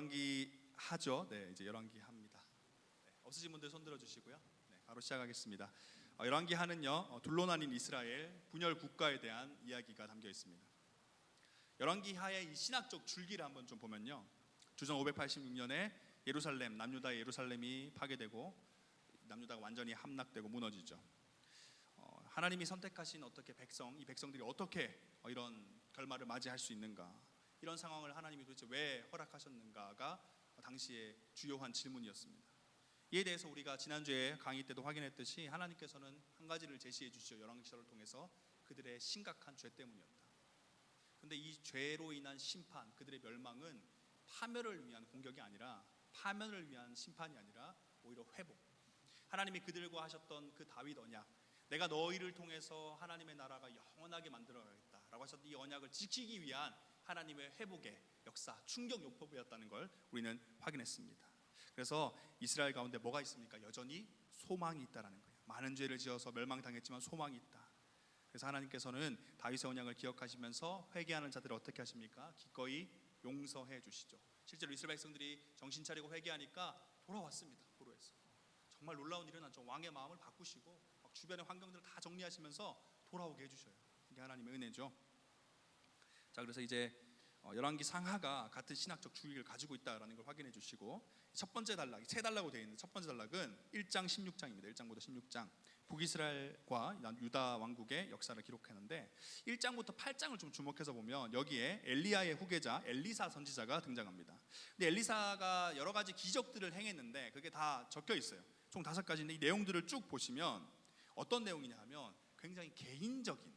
열왕기 하죠. 네, 이제 열왕기 합니다. 네, 없으신 분들 손 들어주시고요. 네, 바로 시작하겠습니다. 열왕기 하는요, 둘로 나뉜 이스라엘 분열 국가에 대한 이야기가 담겨 있습니다. 열왕기 하의 이 신학적 줄기를 한번 좀 보면요, 주전 586년에 예루살렘, 남유다의 예루살렘이 파괴되고 남유다가 완전히 함락되고 무너지죠. 하나님이 선택하신 어떻게 이 백성들이 어떻게 이런 결말을 맞이할 수 있는가, 이런 상황을 하나님이 도대체 왜 허락하셨는가가 당시의 주요한 질문이었습니다. 이에 대해서 우리가 지난주에 강의 때도 확인했듯이 하나님께서는 한 가지를 제시해 주시죠. 열왕기서를 통해서 그들의 심각한 죄 때문이었다. 그런데 이 죄로 인한 심판, 그들의 멸망은 파멸을 위한 공격이 아니라, 파멸을 위한 심판이 아니라 오히려 회복. 하나님이 그들과 하셨던 그 다윗 언약, 내가 너희를 통해서 하나님의 나라가 영원하게 만들어가겠다라고 하셨던 이 언약을 지키기 위한 하나님의 회복의 역사, 충격 요법이었다는 걸 우리는 확인했습니다. 그래서 이스라엘 가운데 뭐가 있습니까? 여전히 소망이 있다라는 거예요. 많은 죄를 지어서 멸망당했지만 소망이 있다. 그래서 하나님께서는 다윗의 언약을 기억하시면서 회개하는 자들을 어떻게 하십니까? 기꺼이 용서해 주시죠. 실제로 이스라엘 백성들이 정신 차리고 회개하니까 돌아왔습니다. 포로에서. 정말 놀라운 일은 하죠. 왕의 마음을 바꾸시고 막 주변의 환경들을 다 정리하시면서 돌아오게 해주셔요. 이게 하나님의 은혜죠. 자, 그래서 이제 열왕기 상하가 같은 신학적 주의를 가지고 있다라는 걸 확인해 주시고, 첫 번째 단락이 세 단락으로 되어 있는데, 첫 번째 단락은 1장 16장입니다. 1장부터 16장 북이스라엘과 유다 왕국의 역사를 기록하는데, 1장부터 8장을 좀 주목해서 보면 여기에 엘리야의 후계자 엘리사 선지자가 등장합니다. 근데 엘리사가 여러 가지 기적들을 행했는데 그게 다 적혀 있어요. 총 5가지인데 이 내용들을 쭉 보시면 어떤 내용이냐 하면 굉장히 개인적인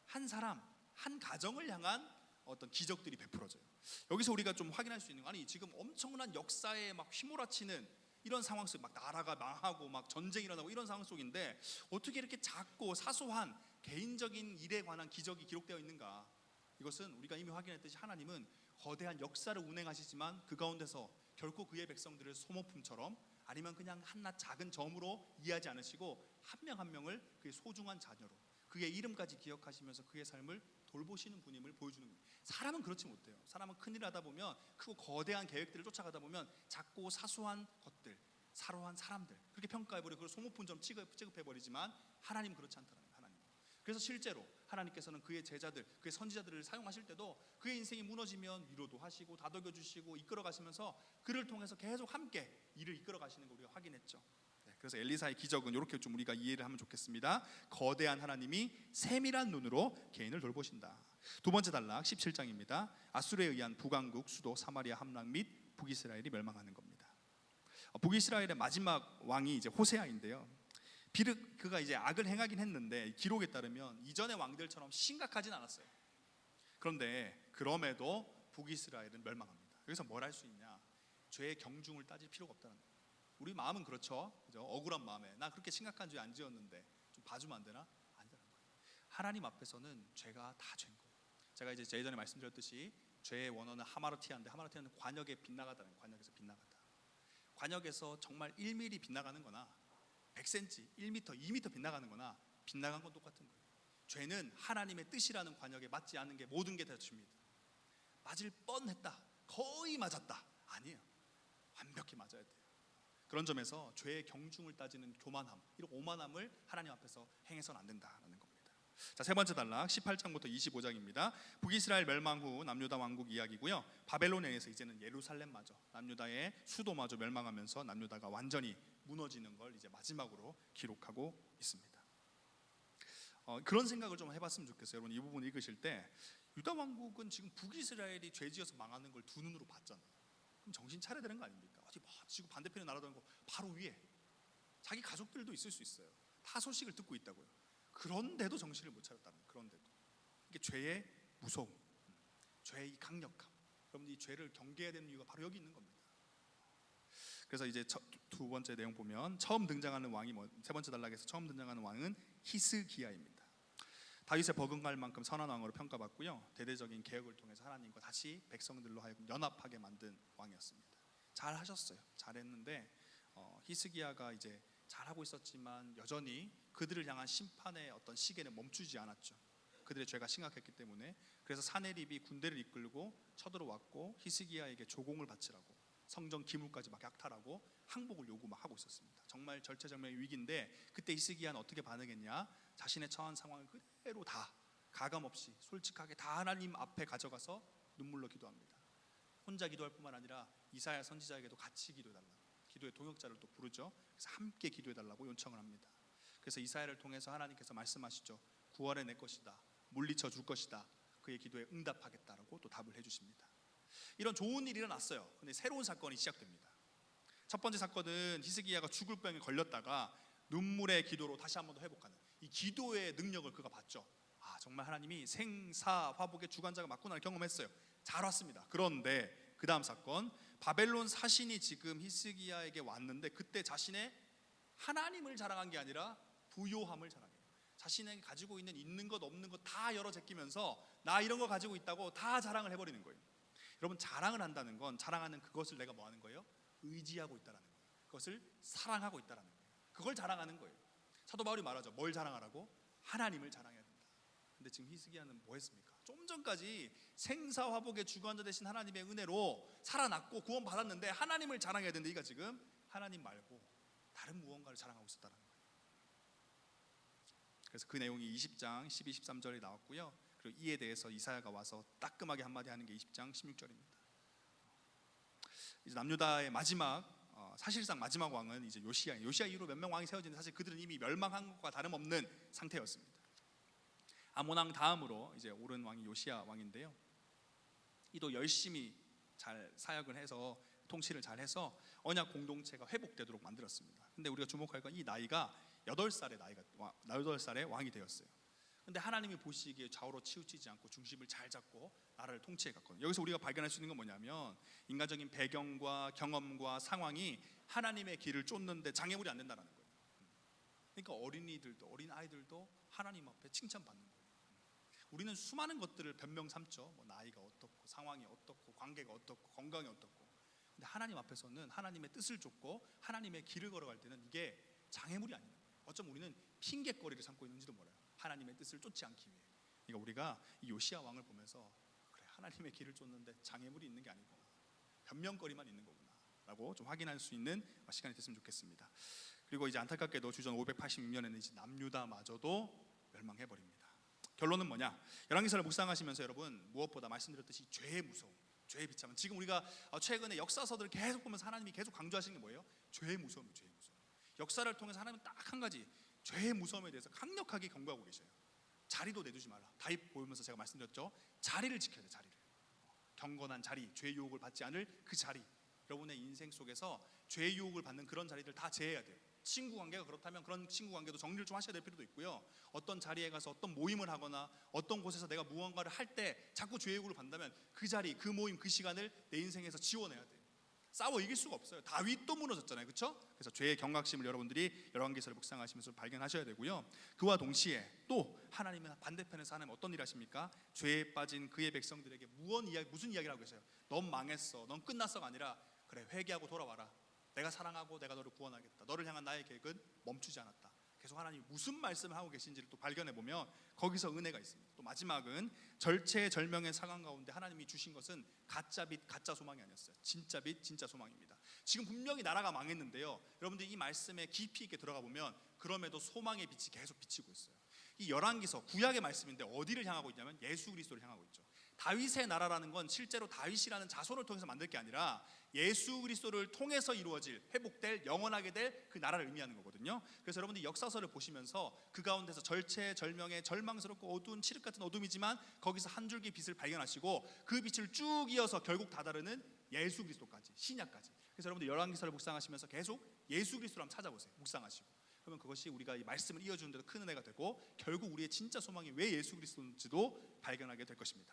한 사람, 한 가정을 향한 어떤 기적들이 베풀어져요. 여기서 우리가 좀 확인할 수 있는 거, 아니 지금 엄청난 역사에 막 휘몰아치는 이런 상황 속, 막 나라가 망하고 막 전쟁이 일어나고 이런 상황 속인데 어떻게 이렇게 작고 사소한 개인적인 일에 관한 기적이 기록되어 있는가? 이것은 우리가 이미 확인했듯이 하나님은 거대한 역사를 운행하시지만 그 가운데서 결코 그의 백성들을 소모품처럼, 아니면 그냥 한낱 작은 점으로 이해하지 않으시고 한 명 한 명을 그의 소중한 자녀로, 그의 이름까지 기억하시면서 그의 삶을 돌보시는 분임을 보여주는 거예요. 사람은 그렇지 못해요. 사람은 큰일 하다 보면, 크고 거대한 계획들을 쫓아가다 보면 작고 사소한 것들, 사소한 사람들 그렇게 평가해버리고 그걸 소모품처럼 취급해버리지만 하나님은 그렇지 않다는 거예요. 하나님. 그래서 실제로 하나님께서는 그의 제자들, 그의 선지자들을 사용하실 때도 그의 인생이 무너지면 위로도 하시고 다독여 주시고 이끌어 가시면서 그를 통해서 계속 함께 일을 이끌어 가시는 걸 우리가 확인했죠. 그래서 엘리사의 기적은 이렇게 좀 우리가 이해를 하면 좋겠습니다. 거대한 하나님이 세밀한 눈으로 개인을 돌보신다. 두 번째 단락 17장입니다. 아수르에 의한 북왕국 수도 사마리아 함락 및 북이스라엘이 멸망하는 겁니다. 북이스라엘의 마지막 왕이 이제 호세아인데요. 비록 그가 이제 악을 행하긴 했는데 기록에 따르면 이전의 왕들처럼 심각하진 않았어요. 그런데 그럼에도 북이스라엘은 멸망합니다. 여기서 뭘 할 수 있냐? 죄의 경중을 따질 필요가 없다는 거예요. 우리 마음은 그렇죠. 그죠? 억울한 마음에 나 그렇게 심각한 죄 안 지었는데 좀 봐주면 안 되나? 아니라는 거예요. 하나님 앞에서는 죄가 다 죄인 거예요. 제가 이제 예전에 말씀드렸듯이 죄의 원어는 하마르티아인데, 하마르티아는 관역에 빗나가다는, 관역에서 빗나가다. 관역에서 정말 1mm 빗나가는 거나 100cm, 1m, 2m 빗나가는 거나 빗나간 건 똑같은 거예요. 죄는 하나님의 뜻이라는 관역에 맞지 않는 게 모든 게 다 죄입니다. 맞을 뻔했다, 거의 맞았다, 아니에요. 완벽히 맞아야 돼요. 그런 점에서 죄의 경중을 따지는 교만함, 이런 오만함을 하나님 앞에서 행해서는 안 된다는 겁니다. 자, 세 번째 단락 18장부터 25장입니다. 북이스라엘 멸망 후 남유다 왕국 이야기고요. 바벨론에 의해서 이제는 예루살렘마저, 남유다의 수도마저 멸망하면서 남유다가 완전히 무너지는 걸 이제 마지막으로 기록하고 있습니다. 그런 생각을 좀 해봤으면 좋겠어요. 여러분, 이 부분 읽으실 때 유다 왕국은 지금 북이스라엘이 죄지어서 망하는 걸 두 눈으로 봤잖아요. 그럼 정신 차려야 되는 거 아닙니까? 어디 지구 반대편에 나라도 아니고 바로 위에 자기 가족들도 있을 수 있어요. 다 소식을 듣고 있다고요. 그런데도 정신을 못 차렸다는, 그런데도 이게 죄의 무서움, 죄의 강력함. 여러분, 이 죄를 경계해야 되는 이유가 바로 여기 있는 겁니다. 그래서 이제 두 번째 내용 보면 처음 등장하는 왕이 세 번째 단락에서 처음 등장하는 왕은 히스기야입니다. 다윗의 버금갈 만큼 선한 왕으로 평가받고요. 대대적인 개혁을 통해서 하나님과 다시 백성들로 하여금 연합하게 만든 왕이었습니다. 잘 하셨어요. 잘했는데 히스기야가 이제 잘하고 있었지만 여전히 그들을 향한 심판의 어떤 시계는 멈추지 않았죠. 그들의 죄가 심각했기 때문에. 그래서 사네립이 군대를 이끌고 쳐들어왔고 히스기야에게 조공을 바치라고 성전 기물까지 막 약탈하고 항복을 요구 막 하고 있었습니다. 정말 절체절명의 위기인데 그때 히스기야는 어떻게 반응했냐? 자신의 처한 상황을 그대로 다 가감없이 솔직하게 다 하나님 앞에 가져가서 눈물로 기도합니다. 혼자 기도할 뿐만 아니라 이사야 선지자에게도 같이 기도해달라고, 기도의 동역자를 또 부르죠. 그래서 함께 기도해달라고 요청을 합니다. 그래서 이사야를 통해서 하나님께서 말씀하시죠. 9월에 내 것이다, 물리쳐 줄 것이다, 그의 기도에 응답하겠다라고 또 답을 해주십니다. 이런 좋은 일이 일어났어요. 근데 새로운 사건이 시작됩니다. 첫 번째 사건은 히스기야가 죽을 병에 걸렸다가 눈물의 기도로 다시 한 번 더 회복하는 이 기도의 능력을 그가 봤죠. 아, 정말 하나님이 생사화복의 주관자가 맞구나 경험했어요. 잘 왔습니다. 그런데 그 다음 사건, 바벨론 사신이 지금 히스기야에게 왔는데 그때 자신의 하나님을 자랑한 게 아니라 부요함을 자랑해요. 자신에게 가지고 있는 것 없는 것 다 열어 제끼면서 나 이런 거 가지고 있다고 다 자랑을 해버리는 거예요. 여러분, 자랑을 한다는 건 자랑하는 그것을 내가 뭐 하는 거예요? 의지하고 있다는 거예요. 그것을 사랑하고 있다는 거예요. 그걸 자랑하는 거예요. 사도 바울이 말하죠. 뭘 자랑하라고? 하나님을 자랑해야 된다. 근데 지금 히스기야는 뭐 했습니까? 좀 전까지 생사화복의 주관자 되신 하나님의 은혜로 살아났고 구원받았는데 하나님을 자랑해야 되는데 이가 지금 하나님 말고 다른 무언가를 자랑하고 있었다는 거예요. 그래서 그 내용이 20장 12, 13절에 나왔고요. 그리고 이에 대해서 이사야가 와서 따끔하게 한마디 하는 게 20장 16절입니다. 이제 남유다의 마지막 사실상 마지막 왕은 이제 요시야 이후로 몇 명 왕이 세워지는데 사실 그들은 이미 멸망한 것과 다름없는 상태였습니다. 아몬 왕 다음으로 이제 오른 왕이 요시야 왕인데요. 이도 열심히 잘 사역을 해서 통치를 잘 해서 언약 공동체가 회복되도록 만들었습니다. 근데 우리가 주목할 건 이 나이가 8살의 왕이 되었어요. 근데 하나님이 보시기에 좌우로 치우치지 않고 중심을 잘 잡고 나라를 통치해 갔거든요. 여기서 우리가 발견할 수 있는 건 뭐냐면 인간적인 배경과 경험과 상황이 하나님의 길을 쫓는데 장애물이 안 된다는 거예요. 그러니까 어린 아이들도 하나님 앞에 칭찬받는 거예요. 우리는 수많은 것들을 변명 삼죠. 뭐 나이가 어떻고 상황이 어떻고 관계가 어떻고 건강이 어떻고. 근데 하나님 앞에서는 하나님의 뜻을 쫓고 하나님의 길을 걸어갈 때는 이게 장애물이 아니에요. 어쩜 우리는 핑계거리를 삼고 있는지도 몰라요. 하나님의 뜻을 쫓지 않기 위해. 그러니까 우리가 이 요시야 왕을 보면서 그래, 하나님의 길을 쫓는데 장애물이 있는 게 아니구나, 변명거리만 있는 거구나 라고 좀 확인할 수 있는 시간이 됐으면 좋겠습니다. 그리고 이제 안타깝게도 주전 586년에는 이제 남유다마저도 멸망해버립니다. 결론은 뭐냐? 열왕기서를 묵상하시면서 여러분 무엇보다 말씀드렸듯이 죄의 무서움, 죄의 비참함. 지금 우리가 최근에 역사서들을 계속 보면서 하나님이 계속 강조하시는 게 뭐예요? 죄의 무서움이에요. 죄의 무서움. 역사를 통해서 하나님은 딱 한 가지, 죄의 무서움에 대해서 강력하게 경고하고 계셔요. 자리도 내두지 말라. 다윗 보면서 제가 말씀드렸죠. 자리를 지켜야 돼. 자리를. 경건한 자리, 죄의 유혹을 받지 않을 그 자리. 여러분의 인생 속에서 죄의 유혹을 받는 그런 자리들 다 제해야 돼요. 친구 관계가 그렇다면 그런 친구 관계도 정리를 좀 하셔야 될 필요도 있고요. 어떤 자리에 가서 어떤 모임을 하거나 어떤 곳에서 내가 무언가를 할 때 자꾸 죄의 유혹을 받는다면 그 자리, 그 모임, 그 시간을 내 인생에서 지워내야 돼요. 싸워 이길 수가 없어요. 다윗도 무너졌잖아요. 그렇죠? 그래서 죄의 경각심을 여러분들이 열왕기서를 묵상하시면서 발견하셔야 되고요. 그와 동시에 또 하나님은 반대편에서 하나님 어떤 일 하십니까? 죄에 빠진 그의 백성들에게 무슨 이야기를 하고 계세요? 넌 망했어, 넌 끝났어가 아니라 그래, 회개하고 돌아와라. 내가 사랑하고 내가 너를 구원하겠다. 너를 향한 나의 계획은 멈추지 않았다. 계속 하나님이 무슨 말씀을 하고 계신지를 또 발견해 보면 거기서 은혜가 있습니다. 또 마지막은 절체절명의 상황 가운데 하나님이 주신 것은 가짜 빛, 가짜 소망이 아니었어요. 진짜 빛, 진짜 소망입니다. 지금 분명히 나라가 망했는데요. 여러분들이 이 말씀에 깊이 있게 들어가 보면 그럼에도 소망의 빛이 계속 비치고 있어요. 이 열왕기서 구약의 말씀인데 어디를 향하고 있냐면 예수 그리스도를 향하고 있죠. 다윗의 나라라는 건 실제로 다윗이라는 자손을 통해서 만들 게 아니라 예수 그리스도를 통해서 이루어질, 회복될, 영원하게 될 그 나라를 의미하는 거거든요. 그래서 여러분들이 역사서를 보시면서 그 가운데서 절체절명의 절망스럽고 어두운 칠흑 같은 어둠이지만 거기서 한 줄기 빛을 발견하시고 그 빛을 쭉 이어서 결국 다다르는 예수 그리스도까지, 신약까지. 그래서 여러분들 열왕기서를 묵상하시면서 계속 예수 그리스도를 한번 찾아보세요. 묵상하시고. 그러면 그것이 우리가 이 말씀을 이어주는 데도 큰 은혜가 되고 결국 우리의 진짜 소망이 왜 예수 그리스도인지도 발견하게 될 것입니다.